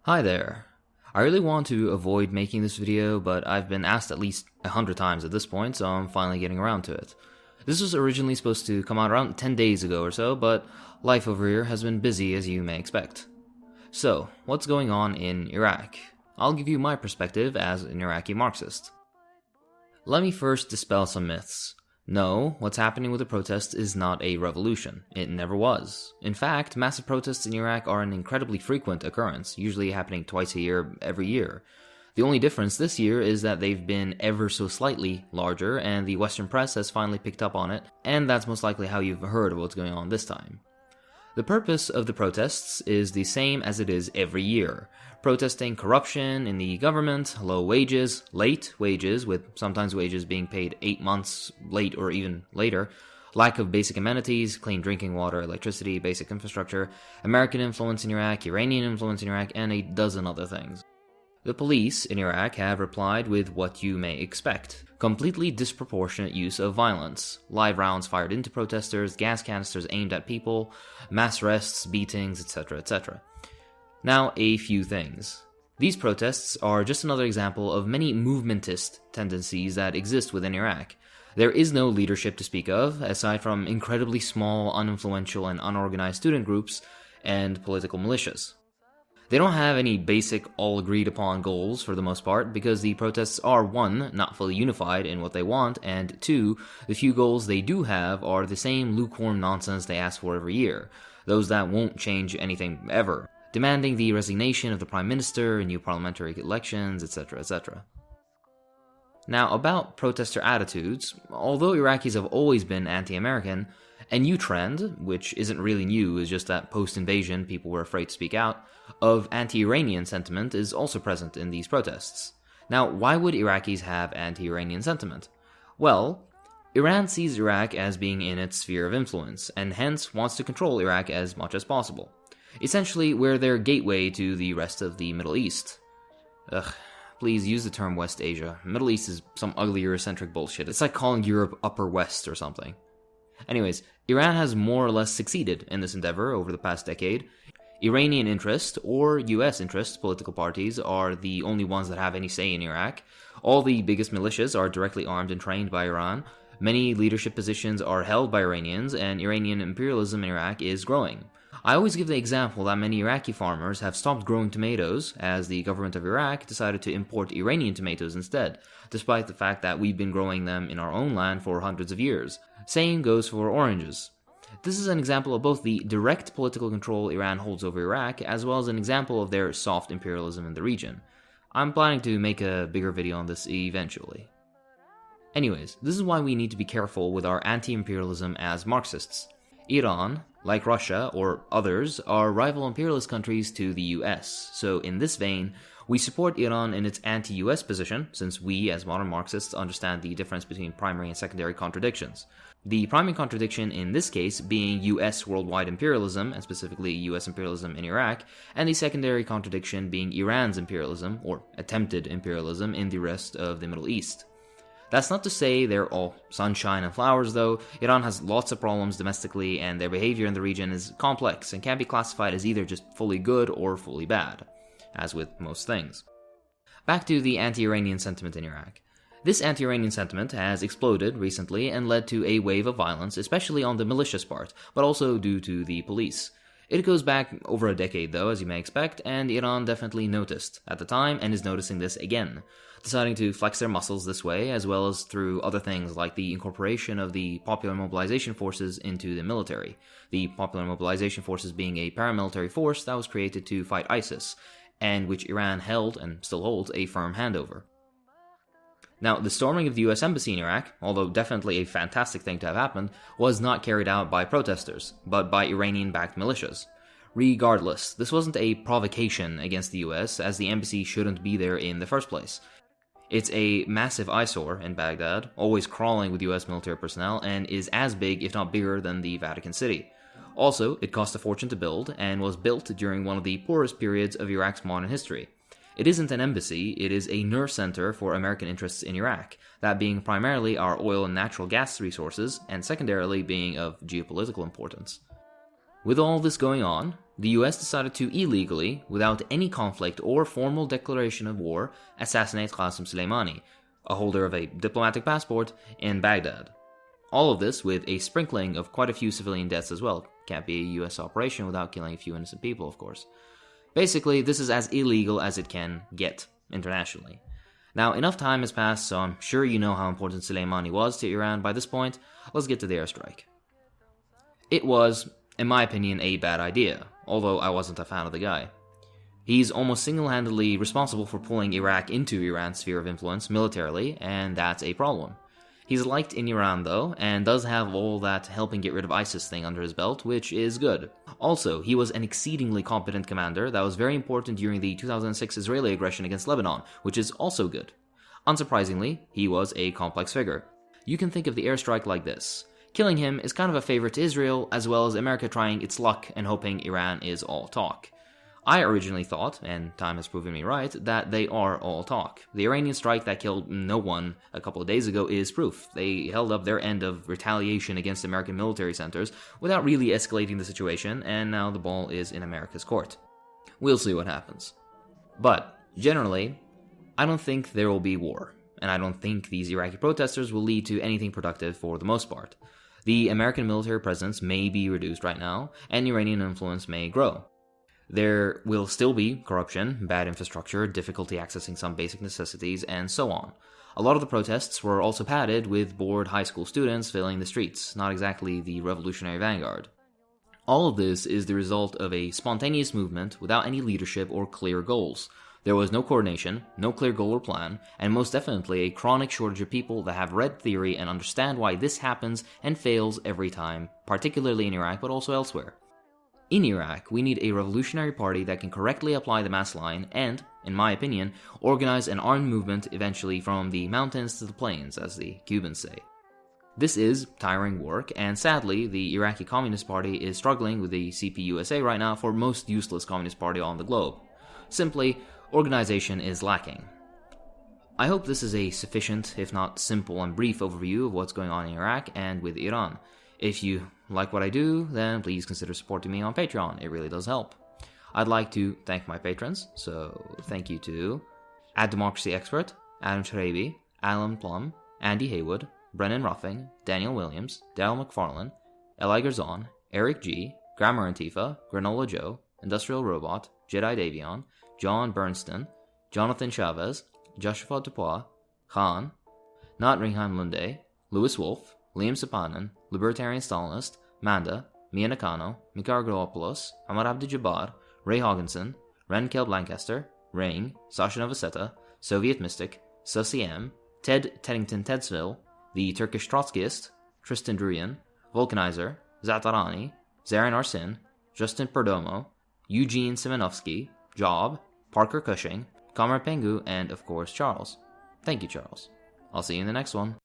Hi there. I really want to avoid making this video, but I've been asked at least 100 times at this point, so I'm finally getting around to it. This was originally supposed to come out around 10 days ago or so, but life over here has been busy as you may expect. So, what's going on in Iraq? I'll give you my perspective as an Iraqi Marxist. Let me first dispel some myths. No, what's happening with the protests is not a revolution. It never was. In fact, massive protests in Iraq are an incredibly frequent occurrence, usually happening twice a year, every year. The only difference this year is that they've been ever so slightly larger, and the Western press has finally picked up on it, and that's most likely how you've heard of what's going on this time. The purpose of the protests is the same as it is every year. Protesting corruption in the government, low wages, late wages, with sometimes wages being paid 8 months late or even later, lack of basic amenities, clean drinking water, electricity, basic infrastructure, American influence in Iraq, Iranian influence in Iraq, and a dozen other things. The police in Iraq have replied with what you may expect. Completely disproportionate use of violence. Live rounds fired into protesters, gas canisters aimed at people, mass arrests, beatings, etc., etc. Now, a few things. These protests are just another example of many movementist tendencies that exist within Iraq. There is no leadership to speak of, aside from incredibly small, uninfluential, and unorganized student groups and political militias. They don't have any basic, all-agreed-upon goals for the most part, because the protests are 1, not fully unified in what they want, and 2, the few goals they do have are the same lukewarm nonsense they ask for every year, those that won't change anything ever, demanding the resignation of the Prime Minister, new parliamentary elections, etc., etc. Now, about protester attitudes, although Iraqis have always been anti-American, a new trend, which isn't really new, is just that post-invasion people were afraid to speak out, of anti-Iranian sentiment is also present in these protests. Now, why would Iraqis have anti-Iranian sentiment? Well, Iran sees Iraq as being in its sphere of influence, and hence wants to control Iraq as much as possible. Essentially, we're their gateway to the rest of the Middle East. Please use the term West Asia. Middle East is some ugly Eurocentric bullshit. It's like calling Europe Upper West or something. Anyways, Iran has more or less succeeded in this endeavor over the past decade. Iranian interest, or US interest, political parties are the only ones that have any say in Iraq. All the biggest militias are directly armed and trained by Iran. Many leadership positions are held by Iranians, and Iranian imperialism in Iraq is growing. I always give the example that many Iraqi farmers have stopped growing tomatoes as the government of Iraq decided to import Iranian tomatoes instead, despite the fact that we've been growing them in our own land for hundreds of years. Same goes for oranges. This is an example of both the direct political control Iran holds over Iraq, as well as an example of their soft imperialism in the region. I'm planning to make a bigger video on this eventually. Anyways, this is why we need to be careful with our anti-imperialism as Marxists. Iran, like Russia or others, are rival imperialist countries to the US, so in this vein, we support Iran in its anti-US position, since we, as modern Marxists, understand the difference between primary and secondary contradictions. The primary contradiction in this case being US worldwide imperialism, and specifically US imperialism in Iraq, and the secondary contradiction being Iran's imperialism, or attempted imperialism, in the rest of the Middle East. That's not to say they're all sunshine and flowers though. Iran has lots of problems domestically, and their behavior in the region is complex and can be classified as either just fully good or fully bad, as with most things. Back to the anti-Iranian sentiment in Iraq. This anti-Iranian sentiment has exploded recently and led to a wave of violence, especially on the militias part, but also due to the police. It goes back over a decade though, as you may expect, and Iran definitely noticed at the time and is noticing this again, deciding to flex their muscles this way, as well as through other things like the incorporation of the Popular Mobilization Forces into the military, the Popular Mobilization Forces being a paramilitary force that was created to fight ISIS, and which Iran held, and still holds, a firm hand over. Now, the storming of the US Embassy in Iraq, although definitely a fantastic thing to have happened, was not carried out by protesters, but by Iranian-backed militias. Regardless, this wasn't a provocation against the US, as the embassy shouldn't be there in the first place. It's a massive eyesore in Baghdad, always crawling with US military personnel, and is as big, if not bigger, than the Vatican City. Also, it cost a fortune to build, and was built during one of the poorest periods of Iraq's modern history. It isn't an embassy, it is a nerve center for American interests in Iraq, that being primarily our oil and natural gas resources, and secondarily being of geopolitical importance. With all this going on, the US decided to illegally, without any conflict or formal declaration of war, assassinate Qasem Soleimani, a holder of a diplomatic passport, in Baghdad. All of this with a sprinkling of quite a few civilian deaths as well. Can't be a US operation without killing a few innocent people, of course. Basically, this is as illegal as it can get internationally. Now, enough time has passed, so I'm sure you know how important Soleimani was to Iran by this point. Let's get to the airstrike. It was, in my opinion, a bad idea, although I wasn't a fan of the guy. He's almost single-handedly responsible for pulling Iraq into Iran's sphere of influence militarily, and that's a problem. He's liked in Iran though, and does have all that helping get rid of ISIS thing under his belt, which is good. Also, he was an exceedingly competent commander that was very important during the 2006 Israeli aggression against Lebanon, which is also good. Unsurprisingly, he was a complex figure. You can think of the airstrike like this. Killing him is kind of a favor to Israel, as well as America trying its luck and hoping Iran is all talk. I originally thought, and time has proven me right, that they are all talk. The Iranian strike that killed no one a couple of days ago is proof. They held up their end of retaliation against American military centers without really escalating the situation, and now the ball is in America's court. We'll see what happens. But, generally, I don't think there will be war, and I don't think these Iraqi protesters will lead to anything productive for the most part. The American military presence may be reduced right now, and Iranian influence may grow. There will still be corruption, bad infrastructure, difficulty accessing some basic necessities, and so on. A lot of the protests were also padded with bored high school students filling the streets, not exactly the revolutionary vanguard. All of this is the result of a spontaneous movement without any leadership or clear goals. There was no coordination, no clear goal or plan, and most definitely a chronic shortage of people that have read theory and understand why this happens and fails every time, particularly in Iraq but also elsewhere. In Iraq, we need a revolutionary party that can correctly apply the mass line and, in my opinion, organize an armed movement eventually from the mountains to the plains, as the Cubans say. This is tiring work, and sadly, the Iraqi Communist Party is struggling with the CPUSA right now for most useless communist party on the globe. Simply, organization is lacking. I hope this is a sufficient, if not simple and brief overview of what's going on in Iraq and with Iran. If you like what I do, then please consider supporting me on Patreon. It really does help. I'd like to thank my patrons, so thank you to @Democracy Expert, Adam Sharabi, Alan Plum, Andy Haywood, Brennan Ruffing, Daniel Williams, Daryl McFarlane, Eli Garzon, Eric G, Grammar Antifa, Granola Joe, Industrial Robot, Jedi Davion, John Bernstein, Jonathan Chavez, Joshua Dupois, Khan, Not Ringheim Lunde, Lewis Wolf, Liam Sapanen, Libertarian Stalinist, Manda, Mia Nakano, Mikar Glopoulos, Ahmad Abdi-Jabbar, Ray Hogginson, Ren Kelb Lancaster, Ring, Sasha Novoseta, Soviet Mystic, Sussy M, Ted Teddington Tedsville, The Turkish Trotskyist, Tristan Druyan, Vulcanizer, Zatarani, Zarin Arsin, Justin Perdomo, Eugene Simonovsky, Job, Parker Cushing, Comrade Pengu, and of course Charles. Thank you, Charles. I'll see you in the next one.